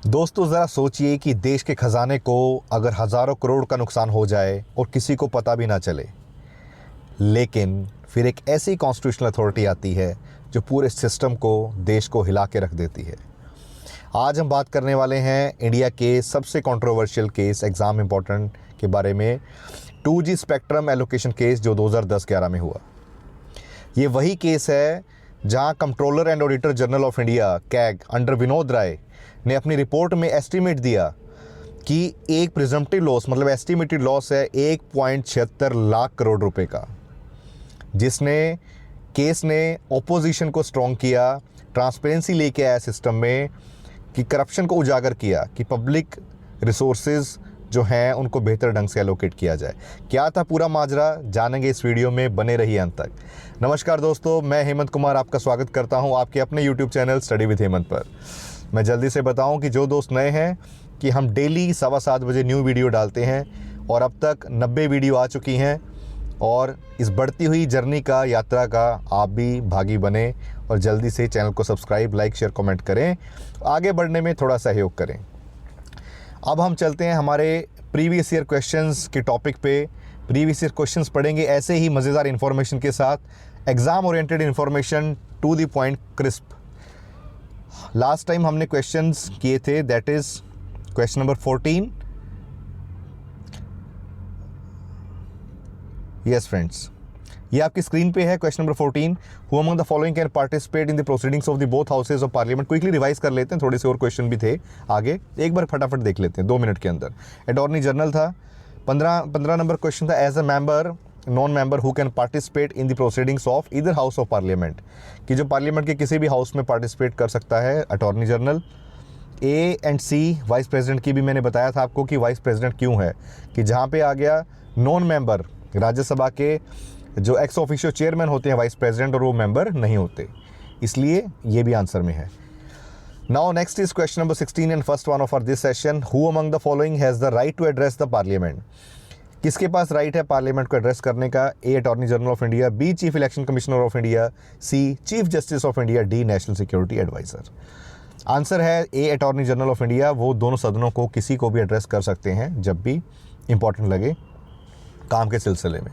दोस्तों ज़रा सोचिए कि देश के ख़जाने को अगर हज़ारों करोड़ का नुकसान हो जाए और किसी को पता भी ना चले, लेकिन फिर एक ऐसी कॉन्स्टिट्यूशनल अथॉरिटी आती है जो पूरे सिस्टम को, देश को हिला के रख देती है। आज हम बात करने वाले हैं इंडिया के सबसे कंट्रोवर्शियल केस, एग्ज़ाम इम्पोर्टेंट के बारे में, 2G स्पेक्ट्रम एलोकेशन केस जो 2010-11 में हुआ। ये वही केस है जहां controller and auditor general of India CAG under Vinod Rai ने अपनी रिपोर्ट में एस्टीमेट दिया कि एक प्रिजम्पटिव लॉस, मतलब एस्टीमेटेड लॉस है 1.76 लाख करोड़ रुपए का, जिसने केस ने ऑपोजिशन को स्ट्रॉन्ग किया, ट्रांसपेरेंसी लेके आया सिस्टम में, कि करप्शन को उजागर किया, कि पब्लिक रिसोर्सेज जो हैं उनको बेहतर ढंग से एलोकेट किया जाए। क्या था पूरा माजरा, जानेंगे इस वीडियो में, बने रहिए अंत तक। नमस्कार दोस्तों, मैं हेमंत कुमार आपका स्वागत करता हूं आपके अपने YouTube channel study with Hemant पर। मैं जल्दी से बताऊं कि जो दोस्त नए हैं कि हम डेली 7:15 बजे न्यू वीडियो डालते हैं और अब तक 90 वीडियो आ चुकी हैं, और इस बढ़ती हुई जर्नी का, यात्रा का आप भी भागी बने और जल्दी से चैनल को सब्सक्राइब, लाइक, शेयर, कमेंट करें, आगे बढ़ने में थोड़ा सहयोग करें। अब हम चलते हैं हमारे प्रीवियस ईयर क्वेश्चंस के टॉपिक पे। प्रीवियस ईयर क्वेश्चंस पढ़ेंगे ऐसे ही मज़ेदार इन्फॉर्मेशन के साथ, exam oriented information, to the point, crisp. Last time हमने क्वेश्चंस किए थे, that is question number 14। Yes friends, ये आपकी स्क्रीन पे है question number 14। Who among the following can participate in the proceedings of the both houses of parliament. Quickly revise कर लेते हैं, थोड़े से और क्वेश्चन भी थे आगे, एक बार फटाफट देख लेते हैं 2 मिनट के अंदर। अटॉर्नी जनरल था। 15 नंबर क्वेश्चन था, as a member, non member who can participate in the proceedings of either house of parliament, कि जो पार्लियामेंट के किसी भी हाउस में पार्टिसिपेट कर सकता है attorney general. A and C, vice president की भी मैंने बताया था आपको कि वाइस प्रेसिडेंट क्यों है, कि जहाँ पे आ गया नॉन मेंबर, राज्यसभा के जो एक्स ऑफिशियो चेयरमैन होते हैं वाइस प्रेसिडेंट, और वो मेंबर नहीं होते, इसलिए ये भी आंसर में है। Now next is question number 16 and first one of our this session. Who among the following has the right to address the parliament. किसके पास राइट है पार्लियामेंट को एड्रेस करने का? A attorney general of India, B chief election commissioner of India, C chief justice of India, D national security advisor. Answer है A attorney general of India. वो दोनों सदनों को, किसी को भी एड्रेस कर सकते हैं जब भी इंपॉर्टेंट लगे काम के सिलसिले में।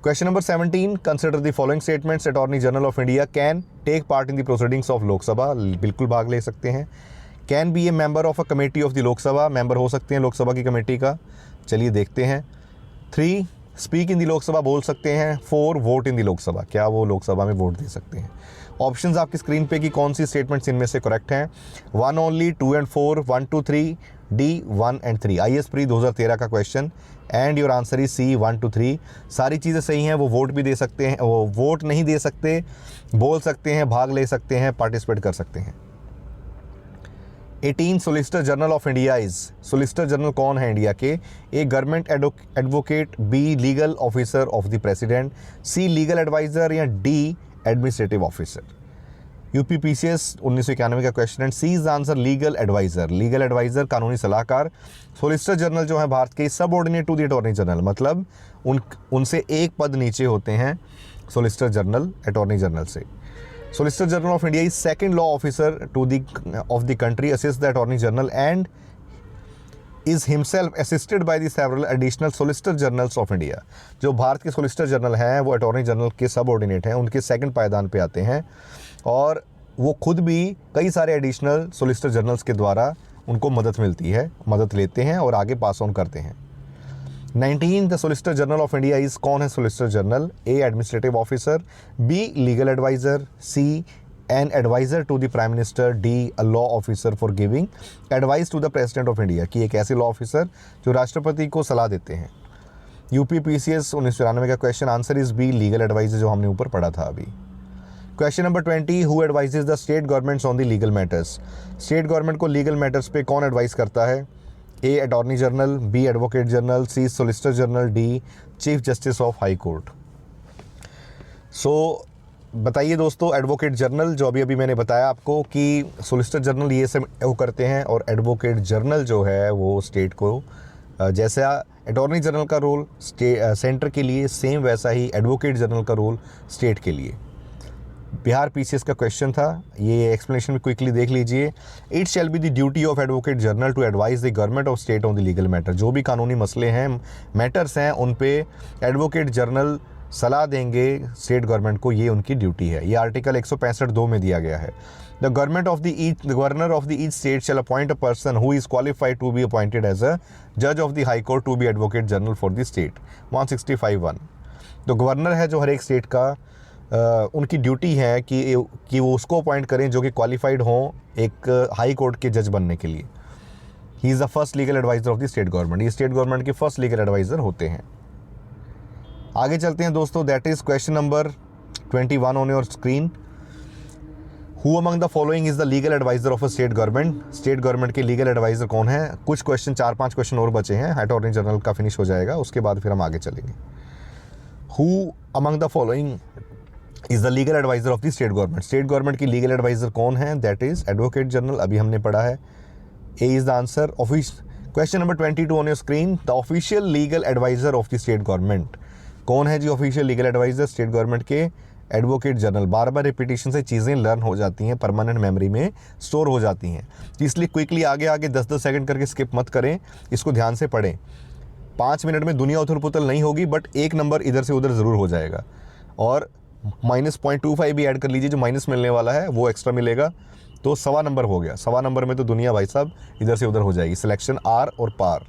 Question number 17, consider the following statements. Attorney general of India can take part in the proceedings of Lok Sabha, बिल्कुल भाग ले सकते हैं। Can be a member of a committee of the Lok Sabha, member हो सकते हैं लोकसभा की कमेटी का। चलिए देखते हैं। 3, स्पीक इन द लोकसभा, बोल सकते हैं। 4, वोट इन द लोकसभा, क्या वो लोकसभा में वोट दे सकते हैं। ऑप्शंस आपकी स्क्रीन पे कि कौन सी स्टेटमेंट्स इनमें से करेक्ट हैं। 1 only, 2 and 4, 1 2 3, D 1 and 3। IAS pre 2013 का question, and your answer is C 1 2 3। सारी चीज़ें सही हैं। वो वोट भी दे सकते हैं, वो वोट नहीं दे सकते, बोल सकते हैं, भाग ले सकते हैं, पार्टिसिपेट कर सकते हैं। 18, solicitor general of India is. Solicitor general कौन है इंडिया के? A government advocate, B legal officer of the president, C legal advisor, या डी एडमिनिस्ट्रेटिव ऑफिसर। UPPCS 1991 का question, and C is answer legal advisor. Legal advisor, कानूनी सलाहकार। Solicitor general जो है भारत के, subordinate to the attorney general, मतलब उनसे एक पद नीचे होते हैं सोलिसिटर जनरल अटॉर्नी जनरल से। Solicitor general of India is second law officer of the country, assist the attorney general, and is himself assisted by the several additional solicitor generals of India. जो भारत के solicitor general हैं वो attorney general के subordinate हैं, उनके second पायदान पे आते हैं, और वो खुद भी कई सारे एडिशनल सोलिसिटर जनरल्स के द्वारा उनको मदद मिलती है, मदद लेते हैं और आगे पास ऑन करते हैं। 19, the solicitor general of India is, कौन है solicitor general? A administrative officer, B legal adviser, C an adviser to the prime minister, D a law officer for giving advice to the president of India, कि एक ऐसे law officer जो राष्ट्रपति को सलाह देते हैं। UPPCS 1994 का question, answer is B legal advisor, जो हमने ऊपर पढ़ा था अभी। Question number 20, who advises the state governments on the legal matters. State government को लीगल मैटर्स पे कौन एडवाइस करता है? A attorney general, B advocate general, C solicitor general, D chief justice of high court. So बताइए दोस्तों, advocate general, जो अभी मैंने बताया आपको कि सोलिसिटर जनरल ये सब वो करते हैं, और एडवोकेट जनरल जो है वो स्टेट को, जैसा अटॉर्नी जनरल का रोल सेंटर के लिए, सेम वैसा ही एडवोकेट जनरल का रोल स्टेट के लिए। बिहार पीसीएस का क्वेश्चन था, ये एक्सप्लेनेशन भी क्विकली देख लीजिए। It shall be the duty of advocate general to advise the government of state on the legal matter. जो भी कानूनी मसले हैं, मैटर्स हैं, उन पे एडवोकेट जनरल सलाह देंगे स्टेट गवर्नमेंट को, ये उनकी ड्यूटी है। ये आर्टिकल 165(2) में दिया गया है। The governor of the each state shall appoint a person who is qualified to be appointed as a जज of the high court to be advocate general for the state. 165(1). तो governor है जो हर एक state का, उनकी duty है कि वो उसको अपॉइंट करें जो कि क्वालिफाइड हों एक हाई कोर्ट के जज बनने के लिए। He is the first legal adviser of the state government. ये स्टेट गवर्नमेंट के फर्स्ट लीगल एडवाइज़र होते हैं। आगे चलते हैं दोस्तों, that is question number 21 on your screen. Who among the following is the legal adviser of a state government. State government के legal adviser कौन है? कुछ क्वेश्चन, 4-5 क्वेश्चन और बचे हैं, अटॉर्नी जनरल का फिनिश हो जाएगा, उसके बाद फिर हम आगे चलेंगे। Who among the following is the legal adviser of the state government. State government की लीगल एडवाइज़र कौन है? दैट इज़ एडवोकेट जनरल, अभी हमने पढ़ा है। A is the answer. Question number 22 on your screen. The official legal adviser of the state government. कौन है जी official legal advisor state government के? Advocate general. बार बार रिपीटिशन से चीज़ें लर्न हो जाती हैं, परमानेंट मेमोरी में स्टोर हो जाती हैं, इसलिए क्विकली आगे आगे 10-10 सेकंड करके स्किप मत करें, इसको ध्यान से पढ़ें। 5 मिनट में दुनिया उथल पुथल नहीं होगी, बट एक नंबर इधर से उधर ज़रूर हो जाएगा। और -0.25 भी ऐड कर लीजिए, जो माइनस मिलने वाला है वो एक्स्ट्रा मिलेगा, तो 1.25 नंबर हो गया। 1.25 नंबर में तो दुनिया भाई साहब इधर से उधर हो जाएगी। सिलेक्शन आर और पार।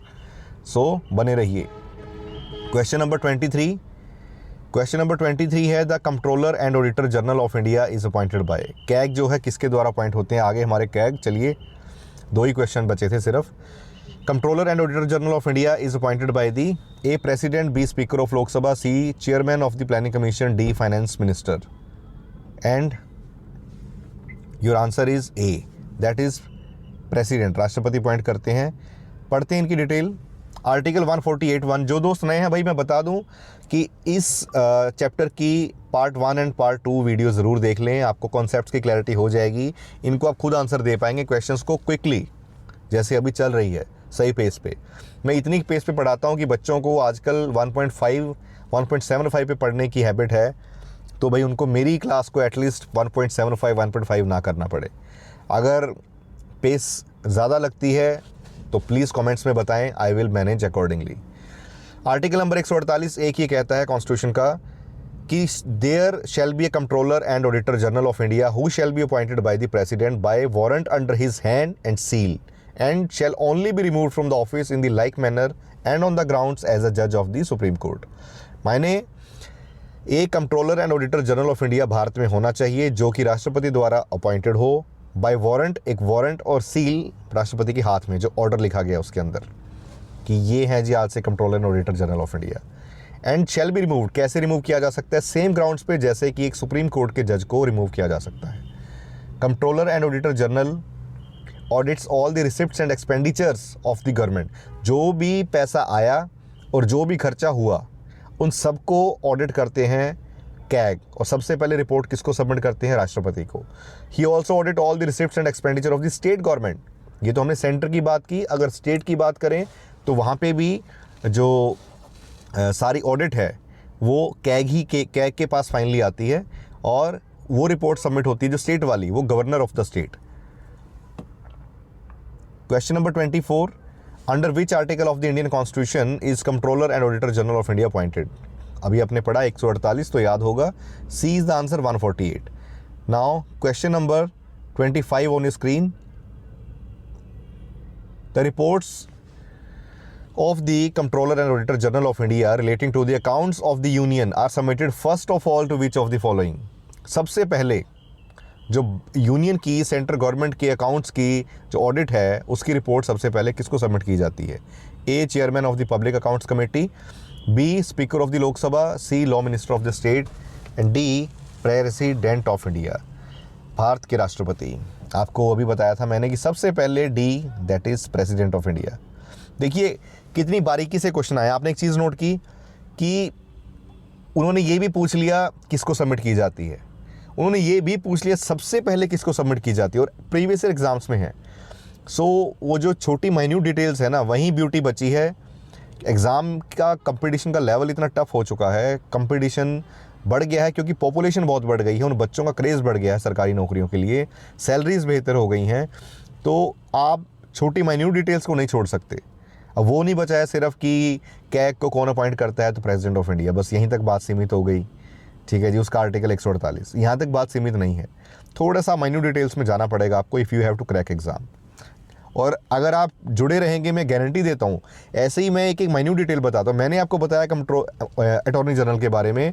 सो बने रहिए। Question number 23। क्वेश्चन नंबर 23 है the controller and auditor general of India is appointed bye. CAG जो है किसके द्वारा अपॉइंट होते हैं? आगे हमारे कैग, चलिए 2 ही क्वेश्चन बचे थे सिर्फ। Controller and auditor general of India is appointed by the A president, B speaker of Lok Sabha, C chairman of the planning commission, D finance minister. And your answer is A, that is president, राष्ट्रपति appoint करते हैं। पढ़ते हैं इनकी detail. Article 148(1). जो दोस्त नए हैं भाई, मैं बता दूं कि इस चैप्टर की पार्ट 1 एंड पार्ट 2 वीडियो ज़रूर देख लें, आपको कॉन्सेप्ट्स की क्लैरिटी हो जाएगी। इनको आप खुद आंसर दे पाएंगे क्वेश्चंस को क्विकली, जैसे अभी चल रही है सही पेज पे। मैं इतनी पेज पे पढ़ाता हूँ कि बच्चों को आजकल 1.5 1.75 पे पढ़ने की हैबिट है, तो भाई उनको मेरी क्लास को एटलीस्ट 1.75 1.5 ना करना पड़े। अगर पेस ज़्यादा लगती है तो प्लीज़ कमेंट्स में बताएं, I will manage accordingly. Article number 148 एक ही कहता है कॉन्स्टिट्यूशन का कि there shall be a controller and auditor general of India who shall be appointed by the president by warrant under his hand and seal and shall only be removed from the office in the like manner and on the grounds as a जज of the supreme court. मायने एक controller and auditor general of India Bharat में होना चाहिए जो कि राष्ट्रपति द्वारा अपॉइंटेड हो बाय वारंट, एक वारंट और सील राष्ट्रपति के हाथ में, जो ऑर्डर लिखा गया उसके अंदर कि ये है जी आज से controller and auditor general of India. And shall be removed, कैसे रिमूव किया जा सकता है? सेम ग्राउंड्स पे जैसे कि एक सुप्रीम कोर्ट के जज को रिमूव किया जा सकता है। Controller and auditor general audits all the receipts and expenditures of the government. जो भी पैसा आया और जो भी खर्चा हुआ उन सबको ऑडिट करते हैं कैग, और सबसे पहले रिपोर्ट किसको सबमिट करते हैं? राष्ट्रपति को। He also audit all the receipts and expenditure of the state government. ये तो हमने सेंटर की बात की, अगर स्टेट की बात करें तो वहाँ पे भी जो सारी ऑडिट है वो कैग के पास फाइनली आती है, और वो रिपोर्ट सबमिट होती है जो स्टेट वाली, वो governor of the state. Question number 24, under which article of the Indian constitution is controller and auditor general of India appointed? अभी आपने पढ़ा 148 तो याद होगा, C is the answer 148। Now question number 25 on your screen. The reports of the Comptroller and Auditor General of India relating to the accounts of the Union are submitted first of all to which of the following? सबसे पहले जो union की, central government के accounts की जो audit है उसकी report सबसे पहले किसको सबमिट की जाती है? A chairman of the public accounts committee, B speaker of the Lok Sabha, C law minister of the state and D president of India, Bharat के राष्ट्रपति। आपको अभी बताया था मैंने कि सबसे पहले D, that is president of India. देखिए कितनी बारीकी से क्वेश्चन आया। आपने एक चीज़ नोट की कि उन्होंने ये भी पूछ लिया किसको सबमिट की जाती है, उन्होंने ये भी पूछ लिया सबसे पहले किसको सबमिट की जाती है, और प्रीवियस एग्जाम्स में है। सो वो जो छोटी माइन्यूट डिटेल्स है ना, वहीं ब्यूटी बची है। एग्ज़ाम का कंपटीशन का लेवल इतना टफ हो चुका है, कंपटीशन बढ़ गया है क्योंकि पॉपुलेशन बहुत बढ़ गई है, उन बच्चों का क्रेज़ बढ़ गया है सरकारी नौकरियों के लिए, सैलरीज बेहतर हो गई हैं, तो आप छोटी माइन्यूट डिटेल्स को नहीं छोड़ सकते। अब वो नहीं बचा है सिर्फ कि कैग को कौन अपॉइंट करता है तो प्रेसिडेंट ऑफ इंडिया, बस यहीं तक बात सीमित हो गई, ठीक है जी, उसका आर्टिकल 148, यहाँ तक बात सीमित नहीं है, थोड़ा सा माइन्यूट डिटेल्स में जाना पड़ेगा आपको if you have to crack exam. और अगर आप जुड़े रहेंगे, मैं गारंटी देता हूँ, ऐसे ही मैं एक एक माइन्यूट डिटेल बताता हूँ। मैंने आपको बताया अटॉर्नी जनरल के बारे में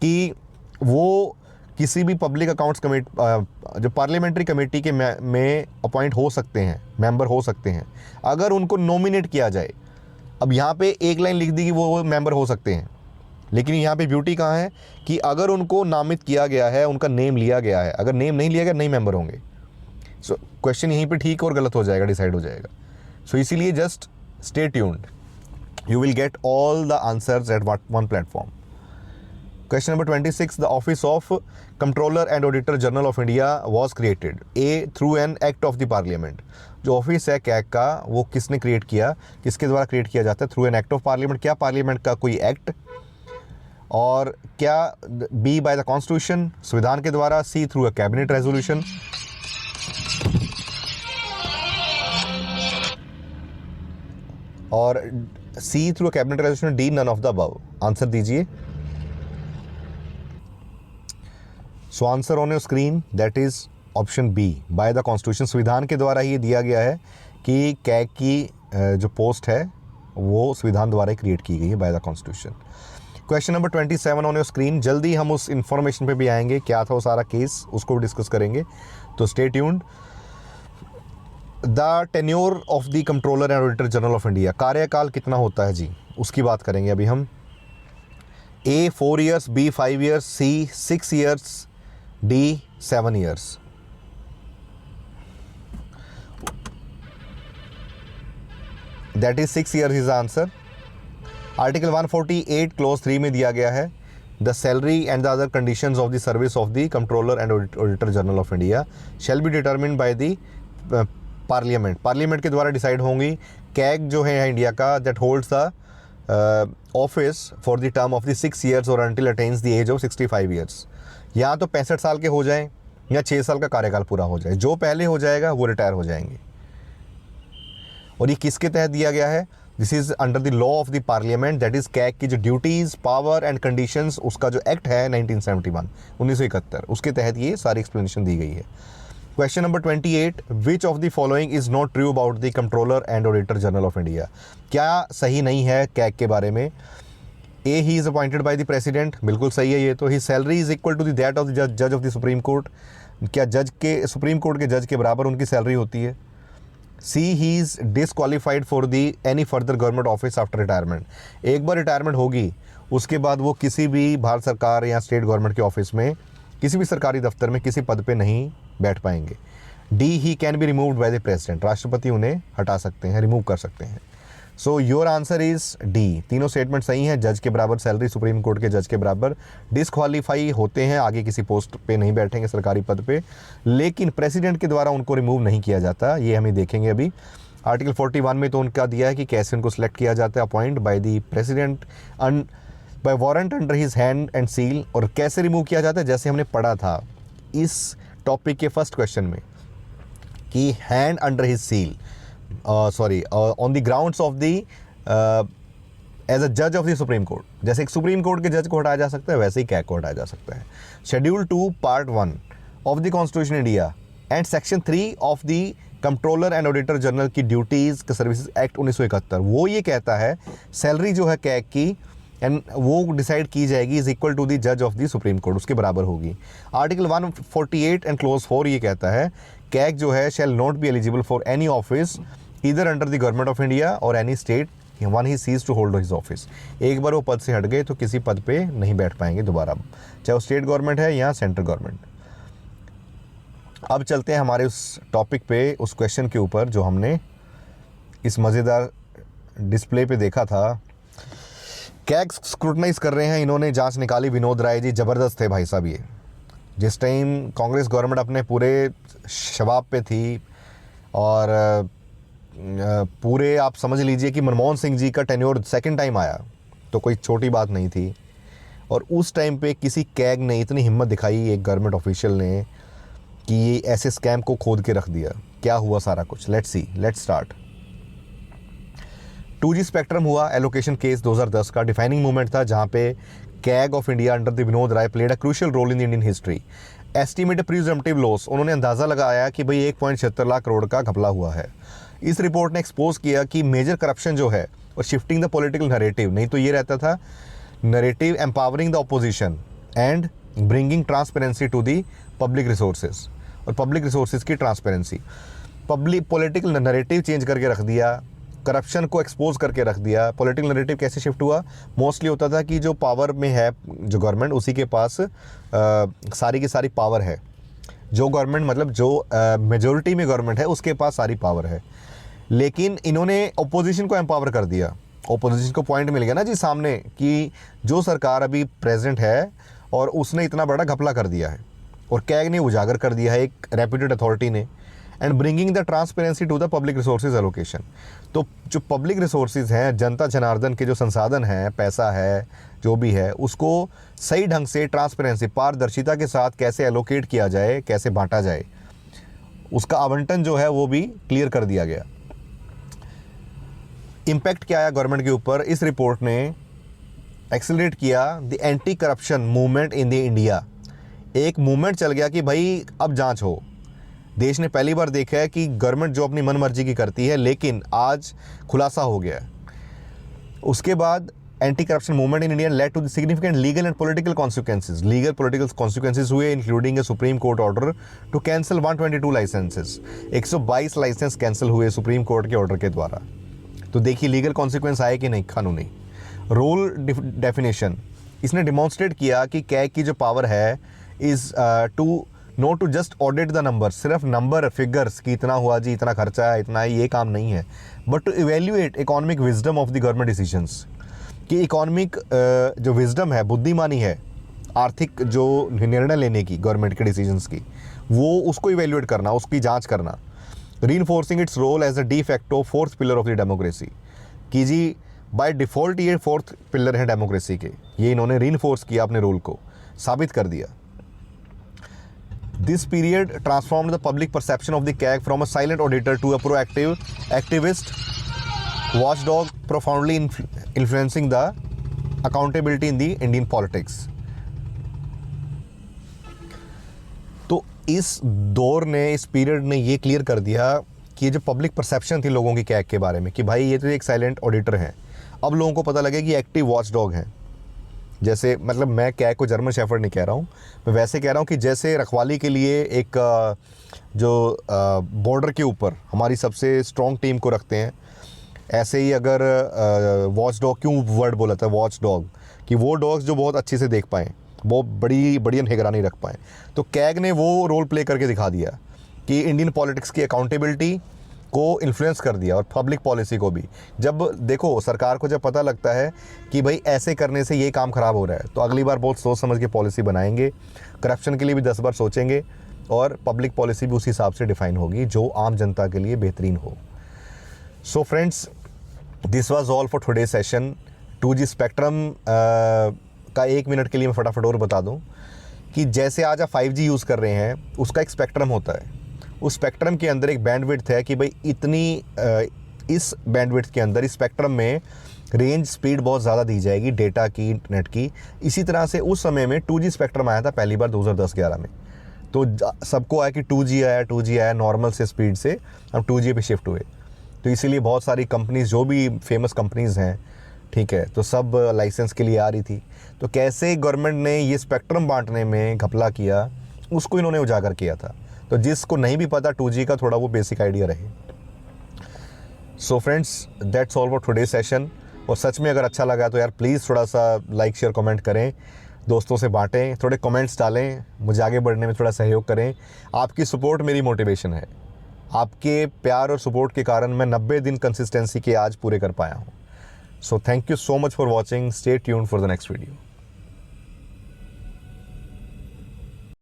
कि वो किसी भी पब्लिक अकाउंट्स कमेटी जो पार्लियामेंट्री कमेटी के में अपॉइंट हो सकते हैं, मेंबर हो सकते हैं, अगर उनको नॉमिनेट किया जाए। अब यहाँ पे एक लाइन लिख दी कि वो मेंबर हो सकते हैं, लेकिन यहाँ पे ब्यूटी कहाँ है कि अगर उनको नामित किया गया है, उनका नेम लिया गया है, अगर नेम नहीं लिया गया नहीं मेंबर होंगे। सो क्वेश्चन यहीं पे ठीक और गलत हो जाएगा, डिसाइड हो जाएगा। सो इसीलिए just stay tuned, you will get all the answers at one platform. Question number 26, the office of Comptroller and Auditor General of India was created through an act of the parliament। जो office है CAG का वो किसने create किया, किसके द्वारा create किया जाता है? Through an act of parliament. क्या पार्लियामेंट का कोई एक्ट? और क्या बी बाय द कॉन्स्टिट्यूशन, संविधान के द्वारा, C through a cabinet resolution, और C through a cabinet resolution, D none of the above. Answer दीजिए। So answer on your screen that is option B, by the constitution. संविधान के द्वारा ही दिया गया है कि कैग की जो पोस्ट है वो संविधान द्वारा ही क्रिएट की गई है, bye the constitution. Question number 27 on your screen. जल्दी हम उस इंफॉर्मेशन पे भी आएंगे, क्या था वो सारा केस, उसको भी डिस्कस करेंगे, तो stay tuned. The tenure of the controller and auditor general of India, कार्यकाल कितना होता है जी, उसकी बात करेंगे अभी हम। ए 4 years, B 5 years, C 6 years, D 7 years. That is 6 years is answer. Article 148 close 3 में दिया गया है, the salary and the other conditions of the service of the controller and auditor general of India shall be determined by the parliament. Parliament के द्वारा decide होंगी। CAG जो है India का, that holds the office for the term of the 6 years और until attains the age of 65 years. या तो 65 साल के हो जाएं या 6 साल का कार्यकाल पूरा हो जाए, जो पहले हो जाएगा वो रिटायर हो जाएंगे। और ये किसके तहत दिया गया है? This is under the law of the parliament, that is CAG की जो ड्यूटीज, पावर एंड कंडीशंस, उसका जो एक्ट है 1971, उसके तहत ये सारी एक्सप्लेनेशन दी गई है। Question number 28, which of the following is not true about the controller and auditor general of India. क्या सही नहीं है कैग के बारे में? A, he is appointed by the president, बिल्कुल सही है ये तो। He salary is equal to the that of the जज ऑफ द सुप्रीम कोर्ट, क्या जज के, सुप्रीम कोर्ट के जज के बराबर उनकी सैलरी होती है। C, he is disqualified for the any further government office after retirement. एक बार रिटायरमेंट होगी उसके बाद वो किसी भी भारत सरकार या स्टेट गवर्नमेंट के ऑफिस में, किसी भी सरकारी दफ्तर में किसी पद पे नहीं बैठ पाएंगे। D, he can be removed by the president, राष्ट्रपति उन्हें हटा सकते हैं, रिमूव कर सकते हैं। So your answer is D. तीनों स्टेटमेंट सही हैं। जज के बराबर सैलरी, सुप्रीम कोर्ट के जज के बराबर, डिसक्वालीफाई होते हैं, आगे किसी पोस्ट पे नहीं बैठेंगे सरकारी पद पे, लेकिन प्रेसिडेंट के द्वारा उनको रिमूव नहीं किया जाता, ये हम देखेंगे अभी। आर्टिकल 41 में तो उनका दिया है कि कैसे उनको सिलेक्ट किया जाता है, appoint by the president by warrant under his hand and seal. और कैसे रिमूव किया जाता है, जैसे हमने पढ़ा था इस टॉपिक के फर्स्ट क्वेश्चन में कि hand under his seal, on the grounds of the as a जज ऑफ द सुप्रीम कोर्ट। जैसे एक सुप्रीम कोर्ट के जज को हटाया जा सकता है, वैसे ही कैग को हटाया जा सकता है। Schedule 2 part 1 of the constitution India and section 3 of the controller and auditor general की ड्यूटीज का सर्विसेज एक्ट 1971, वो ये कहता है सैलरी जो है कैग की एंड वो डिसाइड की जाएगी इज इक्वल टू द जज ऑफ द सुप्रीम कोर्ट, उसके बराबर होगी। आर्टिकल 148 एंड क्लोज 4 ये कहता है कैग जो है shall not be eligible for any office either under the government of India और any state one he sees to hold his office. एक बार वो पद से हट गए तो किसी पद पे नहीं बैठ पाएंगे दोबारा, चाहे वो स्टेट गवर्नमेंट है या सेंट्रल गवर्नमेंट। अब चलते हैं हमारे उस टॉपिक पे, उस क्वेश्चन के ऊपर जो हमने इस मज़ेदार डिस्प्ले पे देखा था। कैग स्क्रूटनाइज कर रहे हैं, इन्होंने जांच निकाली, विनोद राय जी ज़बरदस्त थे भाई साहब ये। जिस टाइम कांग्रेस गवर्नमेंट अपने पूरे शबाब पे थी और पूरे आप समझ लीजिए कि मनमोहन सिंह जी का टेन्योर सेकंड टाइम आया, तो कोई छोटी बात नहीं थी। और उस टाइम पे किसी कैग ने इतनी हिम्मत दिखाई, एक गवर्नमेंट ऑफिशियल ने, कि ये ऐसे स्कैम को खोद के रख दिया। क्या हुआ सारा कुछ, लेट्स स्टार्ट। 2G स्पेक्ट्रम हुआ, एलोकेशन केस 2010 का डिफाइनिंग मूवमेंट था, जहाँ पे CAG of India under the Vinod Rai played a crucial role in the Indian history. Estimated presumptive loss, उन्होंने अंदाज़ा लगाया कि भाई 1.76 लाख करोड़ का घपला हुआ है। इस रिपोर्ट ने एक्सपोज किया कि मेजर करप्शन जो है और शिफ्टिंग द पॉलिटिकल नरेटिव, नहीं तो ये रहता था narrative empowering the opposition and bringing transparency to the public resources, और पब्लिक रिसोर्सेज की transparency, public political narrative change करके रख दिया, करप्शन को एक्सपोज करके रख दिया। पॉलिटिकल नरेटिव कैसे शिफ्ट हुआ, मोस्टली होता था कि जो पावर में है जो गवर्नमेंट, उसी के पास सारी की सारी पावर है। जो गवर्नमेंट मतलब जो मेजॉरिटी में गवर्नमेंट है उसके पास सारी पावर है। लेकिन इन्होंने ओपोजिशन को एम्पावर कर दिया। ओपोजिशन को पॉइंट मिल गया ना जी सामने कि जो सरकार अभी प्रेजेंट है और उसने इतना बड़ा घपला कर दिया है, और कैग ने उजागर कर दिया है एक रेप्यूटेड अथॉरिटी ने। And bringing the transparency to the public resources allocation, तो जो पब्लिक रिसोर्सेज हैं, जनता जनार्दन के जो संसाधन हैं, पैसा है, जो भी है, उसको सही ढंग से ट्रांसपेरेंसी, पारदर्शिता के साथ कैसे एलोकेट किया जाए, कैसे बांटा जाए, उसका आवंटन जो है वो भी क्लियर कर दिया गया। इम्पैक्ट क्या आया गवर्नमेंट के ऊपर, इस रिपोर्ट ने एक्सेलरेट किया the anti corruption movement in the India. एक मूवमेंट चल गया कि भाई अब जांच हो। देश ने पहली बार देखा है कि गवर्नमेंट जो अपनी मनमर्जी की करती है, लेकिन आज खुलासा हो गया है। उसके बाद anti corruption movement in India led to the significant legal and political consequences. Legal political consequences हुए, including A supreme court order to cancel 122 licences. 122 licence cancel हुए सुप्रीम कोर्ट के ऑर्डर के द्वारा। तो देखिए लीगल कॉन्सिक्वेंस आए कि नहीं, कानूनी। रोल डेफिनेशन, इसने डिमॉन्स्ट्रेट किया कि कैग की जो पावर है is to not to just audit the number, सिर्फ नंबर फिगर्स कि इतना हुआ जी, इतना खर्चा है, इतना ये काम नहीं है, but to evaluate economic wisdom of the government decisions, कि इकोनॉमिक जो विजडम है, बुद्धिमानी है, आर्थिक जो निर्णय लेने की गवर्नमेंट के डिसीजंस की, वो उसको इवेल्युएट करना, उसकी जांच करना। Reinforcing its role as a de facto fourth pillar of the democracy, कि जी बाय डिफ़ॉल्ट ये फोर्थ पिलर है डेमोक्रेसी के, ये इन्होंने रीइंफोर्स किया, अपने रोल को साबित कर दिया। This period transformed the public perception of the CAG from a silent auditor to a proactive activist watchdog, profoundly influencing the accountability in the Indian politics. तो इस दौर ने, इस पीरियड ने ये क्लियर कर दिया कि ये जो पब्लिक परसेप्शन थी लोगों की कैग के बारे में कि भाई ये तो एक साइलेंट ऑडिटर हैं, अब लोगों को पता लगे कि एक्टिव वॉचडॉग हैं। जैसे मतलब मैं कैग को जर्मन शेफर्ड नहीं कह रहा हूँ, मैं वैसे कह रहा हूँ कि जैसे रखवाली के लिए एक जो बॉर्डर के ऊपर हमारी सबसे स्ट्रॉन्ग टीम को रखते हैं, ऐसे ही अगर वॉच डॉग, क्यों वर्ड बोला था वॉच डॉग, कि वो डॉग्स जो बहुत अच्छे से देख पाएँ, बहुत बढ़िया निगरानी रख पाएँ, तो कैग ने वो रोल प्ले करके दिखा दिया कि इंडियन पॉलिटिक्स की अकाउंटेबिलिटी को इन्फ्लुएंस कर दिया और पब्लिक पॉलिसी को भी। जब देखो सरकार को जब पता लगता है कि भाई ऐसे करने से ये काम ख़राब हो रहा है, तो अगली बार बहुत सोच समझ के पॉलिसी बनाएंगे, करप्शन के लिए भी 10 बार सोचेंगे, और पब्लिक पॉलिसी भी उस हिसाब से डिफ़ाइन होगी जो आम जनता के लिए बेहतरीन हो। So friends, this was all for today session. 2G spectrum का 1 मिनट के लिए मैं फटाफट और बता दूँ कि जैसे आज आप 5G यूज़ कर रहे हैं, उसका एक स्पेक्ट्रम होता है। उस स्पेक्ट्रम के अंदर एक बैंडविड्थ है कि भाई इतनी इस बैंडविड्थ के अंदर, इस स्पेक्ट्रम में रेंज स्पीड बहुत ज़्यादा दी जाएगी डेटा की, इंटरनेट की। इसी तरह से उस समय में 2G स्पेक्ट्रम आया था पहली बार 2010-11 में, तो सबको आया कि 2G आया, नॉर्मल से स्पीड से हम 2G पे शिफ्ट हुए। तो इसीलिए बहुत सारी कंपनीज़, जो भी फेमस कंपनीज़ हैं, ठीक है, तो सब लाइसेंस के लिए आ रही थी। तो कैसे गवर्नमेंट ने ये स्पेक्ट्रम बांटने में घपला किया, उसको इन्होंने उजागर किया था। तो जिसको नहीं भी पता 2G का, थोड़ा वो बेसिक आइडिया रहे। So friends, that's all for today session. और सच में अगर अच्छा लगा तो यार प्लीज़ थोड़ा सा लाइक, शेयर, कमेंट करें, दोस्तों से बांटें, थोड़े कमेंट्स डालें, मुझे आगे बढ़ने में थोड़ा सहयोग करें। आपकी सपोर्ट मेरी मोटिवेशन है। आपके प्यार और सपोर्ट के कारण मैं 90 दिन कंसिस्टेंसी के आज पूरे कर पाया हूँ। So thank you so much for watching. Stay tuned for the next video.